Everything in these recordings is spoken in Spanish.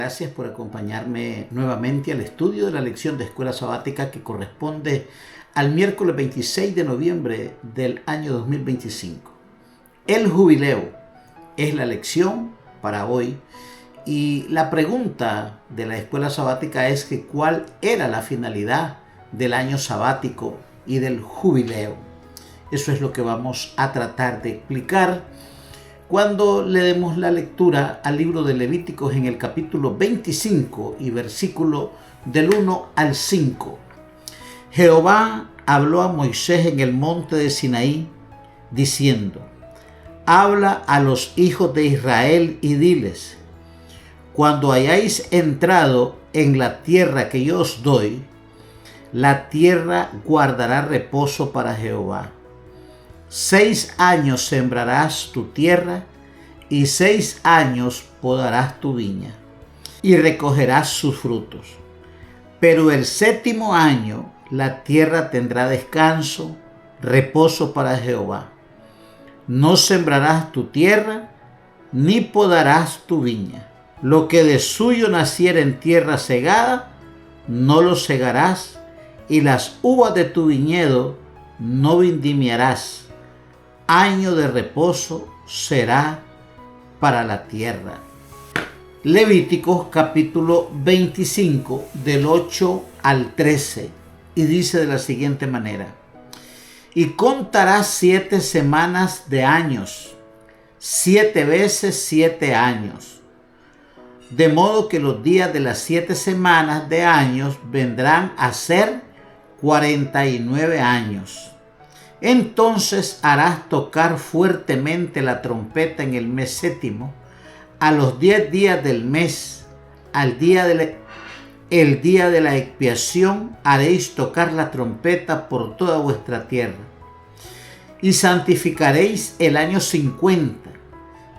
Gracias por acompañarme nuevamente al estudio de la lección de escuela sabática que corresponde al miércoles 26 de noviembre del año 2025. El jubileo es la lección para hoy y la pregunta de la escuela sabática es que ¿cuál era la finalidad del año sabático y del jubileo? Eso es lo que vamos a tratar de explicar cuando le demos la lectura al libro de Levíticos en el capítulo 25 y versículo del 1 al 5. Jehová habló a Moisés en el monte de Sinaí, diciendo: habla a los hijos de Israel y diles: cuando hayáis entrado en la tierra que yo os doy, la tierra guardará reposo para Jehová. 6 años sembrarás tu tierra y 6 años podarás tu viña y recogerás sus frutos. Pero el 7º año la tierra tendrá descanso, reposo para Jehová. No sembrarás tu tierra ni podarás tu viña. Lo que de suyo naciera en tierra segada, no lo segarás, y las uvas de tu viñedo no vendimiarás. Año de reposo será para la tierra. Levíticos capítulo 25 del 8 al 13 y dice de la siguiente manera: y contarás 7 semanas de años, 7 veces 7 años, de modo que los días de las 7 semanas de años vendrán a ser 49 años. Entonces harás tocar fuertemente la trompeta en el mes 7º, a los 10 días del mes, el día de la expiación haréis tocar la trompeta por toda vuestra tierra. Y santificaréis el año 50,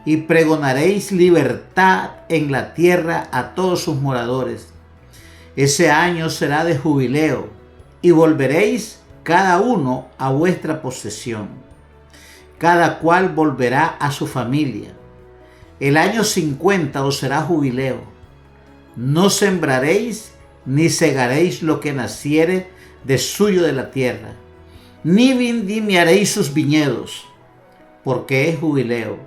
y pregonaréis libertad en la tierra a todos sus moradores. Ese año será de jubileo, y volveréis cada uno a vuestra posesión. Cada cual volverá a su familia. El año 50 os será jubileo. No sembraréis ni segaréis lo que naciere de suyo de la tierra, ni vendimiaréis sus viñedos, porque es jubileo.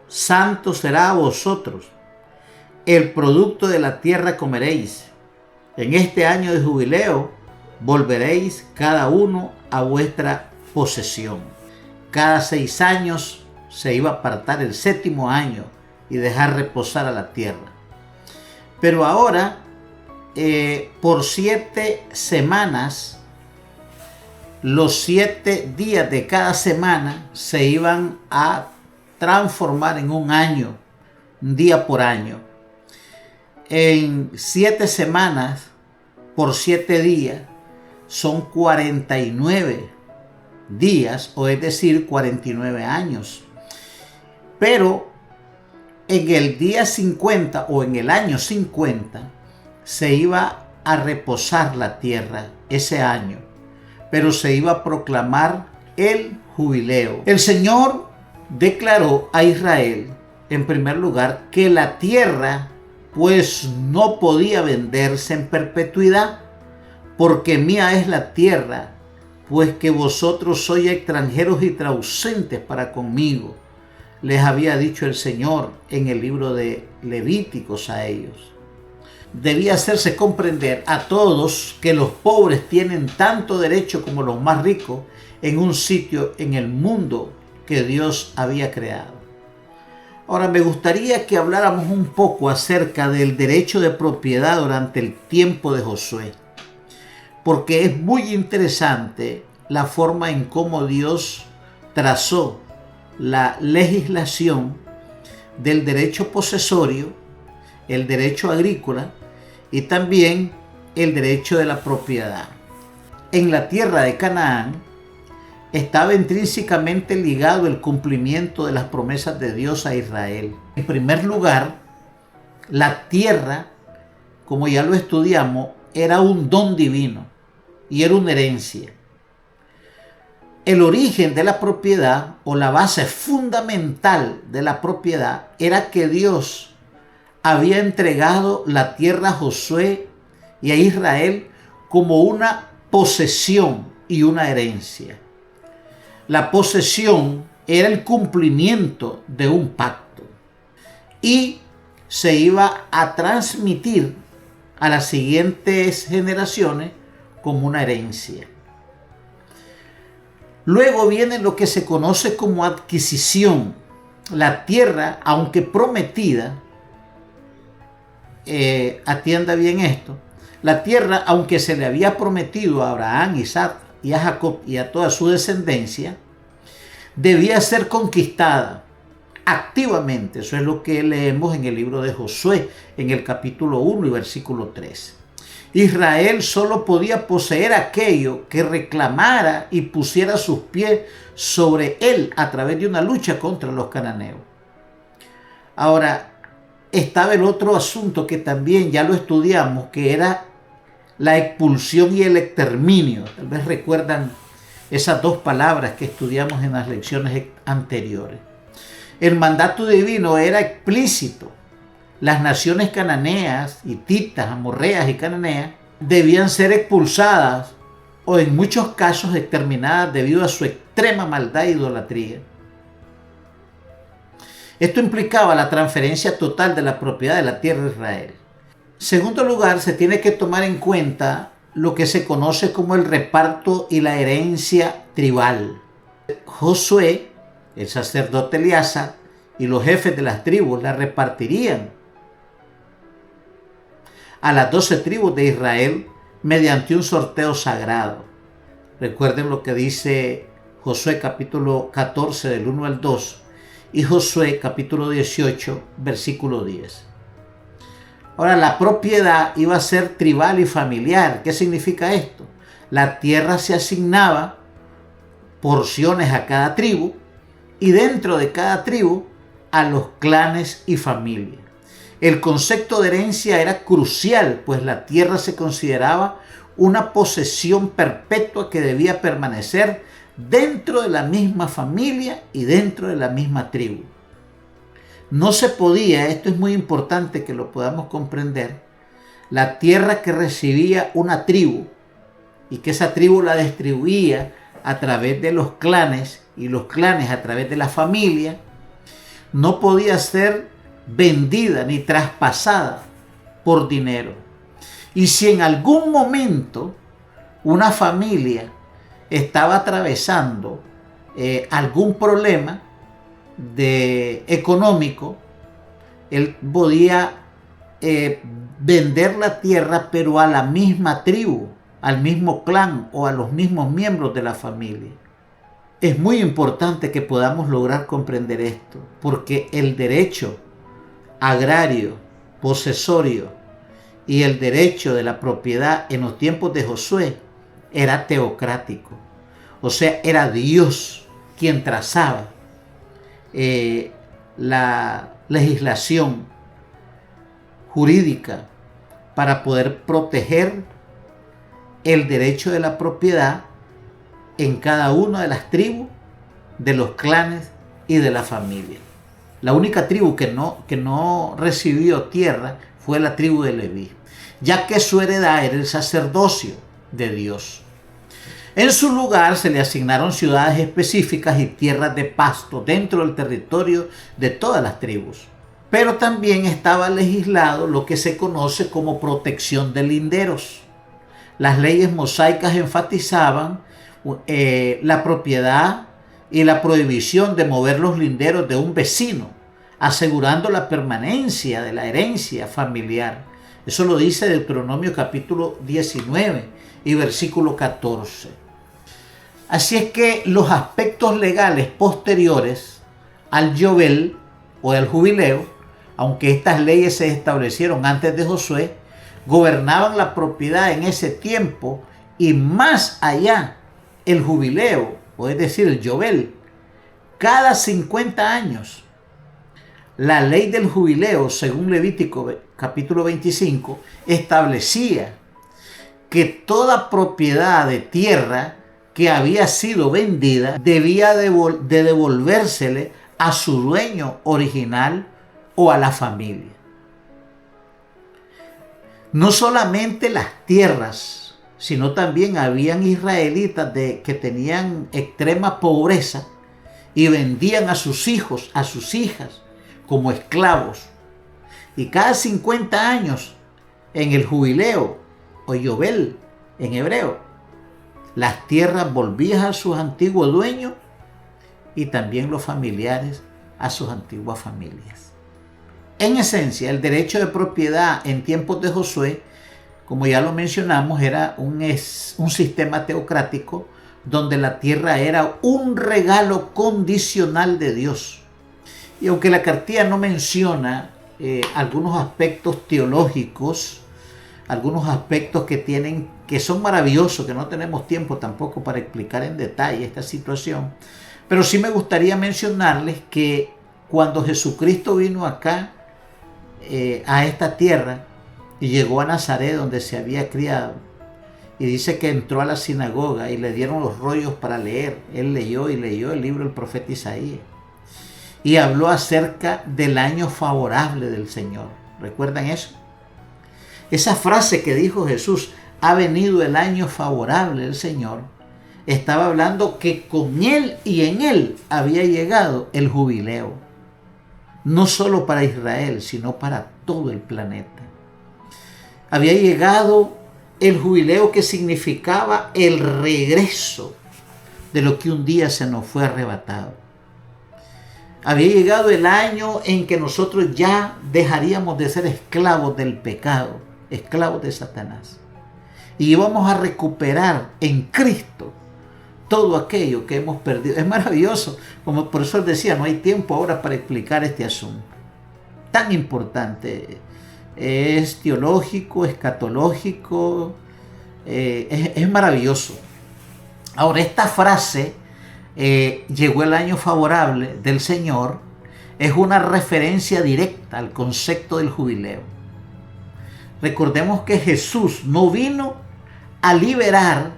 Santo será a vosotros. El producto de la tierra comeréis. En este año de jubileo volveréis cada uno a vuestra posesión. Cada 6 años se iba a apartar el 7º año y dejar reposar a la tierra. Pero ahora, por 7 semanas, los 7 días de cada semana se iban a transformar en un año, un día por año. En 7 semanas, por 7 días, son 49 días, o es decir, 49 años. Pero en el día 50 o en el año 50 se iba a reposar la tierra ese año, pero se iba a proclamar el jubileo. El Señor declaró a Israel, en primer lugar, que la tierra pues no podía venderse en perpetuidad, porque mía es la tierra, pues que vosotros sois extranjeros y ausentes para conmigo, les había dicho el Señor en el libro de Levíticos a ellos. Debía hacerse comprender a todos que los pobres tienen tanto derecho como los más ricos en un sitio en el mundo que Dios había creado. Ahora me gustaría que habláramos un poco acerca del derecho de propiedad durante el tiempo de Josué, porque es muy interesante la forma en cómo Dios trazó la legislación del derecho posesorio, el derecho agrícola y también el derecho de la propiedad. En la tierra de Canaán estaba intrínsecamente ligado el cumplimiento de las promesas de Dios a Israel. En primer lugar, la tierra, como ya lo estudiamos, era un don divino y era una herencia. El origen de la propiedad o la base fundamental de la propiedad era que Dios había entregado la tierra a Josué y a Israel como una posesión y una herencia. La posesión era el cumplimiento de un pacto y se iba a transmitir a las siguientes generaciones como una herencia. Luego viene lo que se conoce como adquisición. La tierra, aunque prometida, atienda bien esto, la tierra, aunque se le había prometido a Abraham, Isaac y a Jacob y a toda su descendencia, debía ser conquistada activamente. Eso es lo que leemos en el libro de Josué, en el capítulo 1 y versículo 3. Israel solo podía poseer aquello que reclamara y pusiera sus pies sobre él a través de una lucha contra los cananeos. Ahora, estaba el otro asunto que también ya lo estudiamos, que era la expulsión y el exterminio. Tal vez recuerdan esas dos palabras que estudiamos en las lecciones anteriores. El mandato divino era explícito. Las naciones cananeas, hititas, amorreas y cananeas debían ser expulsadas o en muchos casos exterminadas debido a su extrema maldad e idolatría. Esto implicaba la transferencia total de la propiedad de la tierra de Israel. En segundo lugar, se tiene que tomar en cuenta lo que se conoce como el reparto y la herencia tribal. Josué, el sacerdote Eleazar y los jefes de las tribus la repartirían a las 12 tribus de Israel mediante un sorteo sagrado. Recuerden lo que dice Josué capítulo 14 del 1 al 2 y Josué capítulo 18 versículo 10. Ahora, la propiedad iba a ser tribal y familiar. ¿Qué significa esto? La tierra se asignaba porciones a cada tribu y dentro de cada tribu a los clanes y familias. El concepto de herencia era crucial, pues la tierra se consideraba una posesión perpetua que debía permanecer dentro de la misma familia y dentro de la misma tribu. No se podía, esto es muy importante que lo podamos comprender, la tierra que recibía una tribu y que esa tribu la distribuía a través de los clanes y los clanes a través de la familia, no podía ser vendida ni traspasada por dinero. Y si en algún momento una familia estaba atravesando algún problema económico, él podía vender la tierra, pero a la misma tribu, al mismo clan o a los mismos miembros de la familia. Es muy importante que podamos lograr comprender esto, porque el derecho agrario, posesorio y el derecho de la propiedad en los tiempos de Josué era teocrático. O sea, era Dios quien trazaba la legislación jurídica para poder proteger el derecho de la propiedad en cada una de las tribus, de los clanes y de la familia. La única tribu que no recibió tierra fue la tribu de Leví, ya que su heredad era el sacerdocio de Dios. En su lugar se le asignaron ciudades específicas y tierras de pasto dentro del territorio de todas las tribus. Pero también estaba legislado lo que se conoce como protección de linderos. Las leyes mosaicas enfatizaban la propiedad y la prohibición de mover los linderos de un vecino, asegurando la permanencia de la herencia familiar. Eso lo dice Deuteronomio capítulo 19 y versículo 14. Así es que los aspectos legales posteriores al Yobel o al jubileo, aunque estas leyes se establecieron antes de Josué, gobernaban la propiedad en ese tiempo y más allá. El jubileo, o es decir, el Yobel, cada 50 años. La ley del jubileo, según Levítico capítulo 25, establecía que toda propiedad de tierra que había sido vendida debía de devolvérsele a su dueño original o a la familia. No solamente las tierras, sino también habían israelitas que tenían extrema pobreza y vendían a sus hijos, a sus hijas, como esclavos. Y cada 50 años, en el jubileo o yobel en hebreo, las tierras volvían a sus antiguos dueños y también los familiares a sus antiguas familias. En esencia, el derecho de propiedad en tiempos de Josué, como ya lo mencionamos, era un sistema teocrático donde la tierra era un regalo condicional de Dios. Y aunque la cartilla no menciona algunos aspectos teológicos, algunos aspectos que son maravillosos, que no tenemos tiempo tampoco para explicar en detalle esta situación, pero sí me gustaría mencionarles que cuando Jesucristo vino acá, a esta tierra, y llegó a Nazaret donde se había criado, y dice que entró a la sinagoga y le dieron los rollos para leer. Él leyó y leyó el libro del profeta Isaías y habló acerca del año favorable del Señor. ¿Recuerdan eso? Esa frase que dijo Jesús, ha venido el año favorable del Señor, estaba hablando que con Él y en Él había llegado el jubileo. No solo para Israel, sino para todo el planeta. Había llegado el jubileo, que significaba el regreso de lo que un día se nos fue arrebatado. Había llegado el año en que nosotros ya dejaríamos de ser esclavos del pecado, esclavos de Satanás, y íbamos a recuperar en Cristo todo aquello que hemos perdido. Es maravilloso, como por eso decía, no hay tiempo ahora para explicar este asunto tan importante. Es teológico, escatológico, es maravilloso. Ahora, esta frase, llegó el año favorable del Señor, es una referencia directa al concepto del jubileo. Recordemos que Jesús no vino a liberar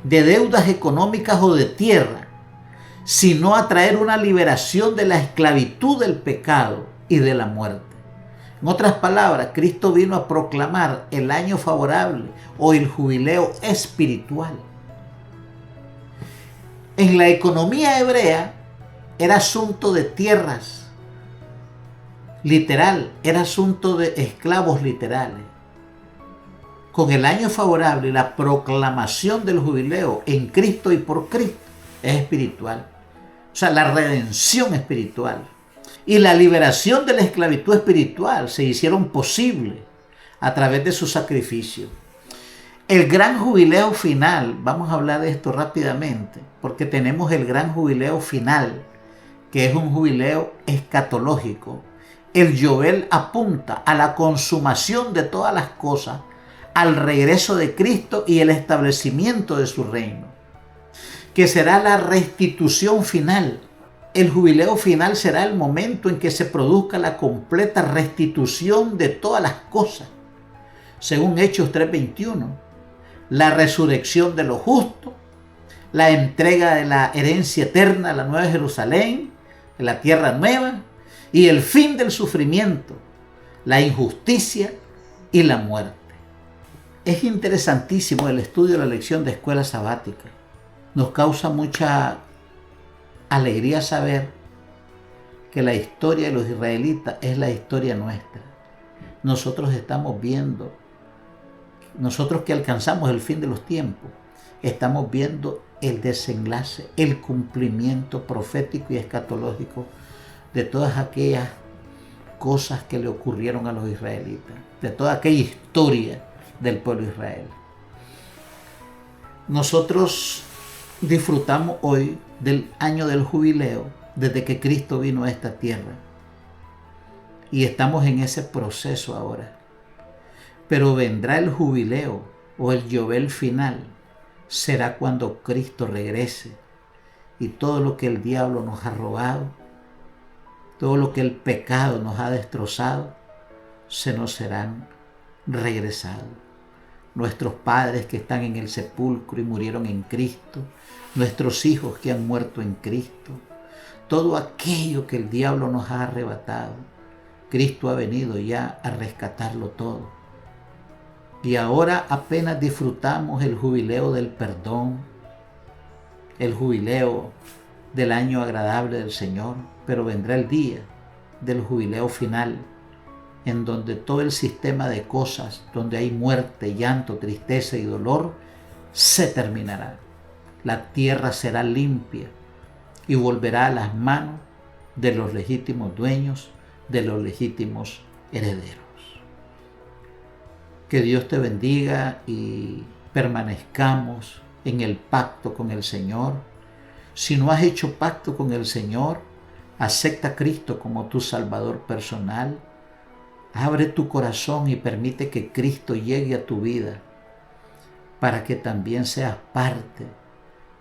de deudas económicas o de tierra, sino a traer una liberación de la esclavitud del pecado y de la muerte. En otras palabras, Cristo vino a proclamar el año favorable o el jubileo espiritual. En la economía hebrea era asunto de tierras, literal, era asunto de esclavos literales. Con el año favorable y la proclamación del jubileo en Cristo y por Cristo es espiritual. O sea, la redención espiritual y la liberación de la esclavitud espiritual se hicieron posibles a través de su sacrificio. El gran jubileo final, vamos a hablar de esto rápidamente, porque tenemos el gran jubileo final, que es un jubileo escatológico. El Yobel apunta a la consumación de todas las cosas, al regreso de Cristo y el establecimiento de su reino, que será la restitución final. El jubileo final será el momento en que se produzca la completa restitución de todas las cosas, según Hechos 3:21, la resurrección de los justos, la entrega de la herencia eterna a la Nueva Jerusalén, de la tierra nueva, y el fin del sufrimiento, la injusticia y la muerte. Es interesantísimo el estudio de la lección de escuela sabática. Nos causa mucha alegría saber que la historia de los israelitas es la historia nuestra. Nosotros estamos viendo, nosotros que alcanzamos el fin de los tiempos, estamos viendo el desenlace, el cumplimiento profético y escatológico de todas aquellas cosas que le ocurrieron a los israelitas, de toda aquella historia del pueblo de Israel. Nosotros disfrutamos hoy del año del jubileo desde que Cristo vino a esta tierra y estamos en ese proceso ahora, pero vendrá el jubileo o el yobel final, será cuando Cristo regrese y todo lo que el diablo nos ha robado, todo lo que el pecado nos ha destrozado, se nos serán regresados. Nuestros padres que están en el sepulcro y murieron en Cristo, nuestros hijos que han muerto en Cristo, todo aquello que el diablo nos ha arrebatado, Cristo ha venido ya a rescatarlo todo. Y ahora apenas disfrutamos el jubileo del perdón, el jubileo del año agradable del Señor, pero vendrá el día del jubileo final, en donde todo el sistema de cosas, donde hay muerte, llanto, tristeza y dolor, se terminará. La tierra será limpia y volverá a las manos de los legítimos dueños, de los legítimos herederos. Que Dios te bendiga y permanezcamos en el pacto con el Señor. Si no has hecho pacto con el Señor, acepta a Cristo como tu Salvador personal. Abre tu corazón y permite que Cristo llegue a tu vida para que también seas parte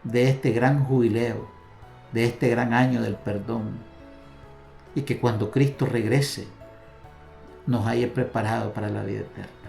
de este gran jubileo, de este gran año del perdón, y que cuando Cristo regrese nos haya preparado para la vida eterna.